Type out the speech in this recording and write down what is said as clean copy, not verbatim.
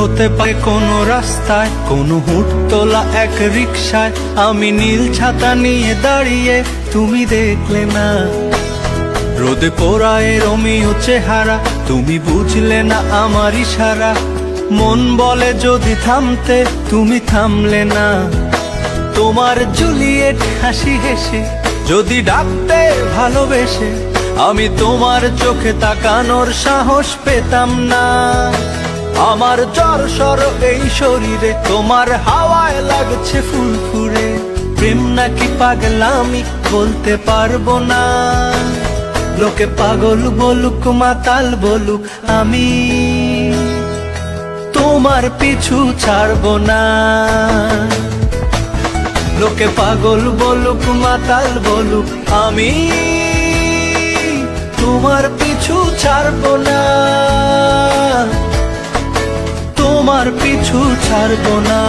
হতে পারে কোনো রাস্তায়, কোনো হুটতোলা এক রিকশায়, আমি নীল ছাতা নিয়ে দাঁড়িয়ে, তুমি দেখলে না। রোদে পোড়ায় রোমিও চেহারা, তুমি বুঝলে না আমার ইশারা। মন বলে যদি থামতে, তুমি থামলে না। তোমার জুলিয়েট হাসি হেসে যদি ডাকতে ভালোবেসে, আমি তোমার চোখে তাকানোর সাহস পেতাম না। আমার জ্বর সর এই শরীরে, তোমার হাওয়ায় লাগছে ফুরফুরে। প্রেম নাকি পাগলামি বলতে পারবো না। লোকে পাগল বলুক মাতাল বলুক, আমি তোমার পিছু ছাড়বো না। লোকে পাগল বলুক মাতাল বলুক, আমি তোমার পিছু ছাড়বো না। তোমার পিছু ছাড়বো না।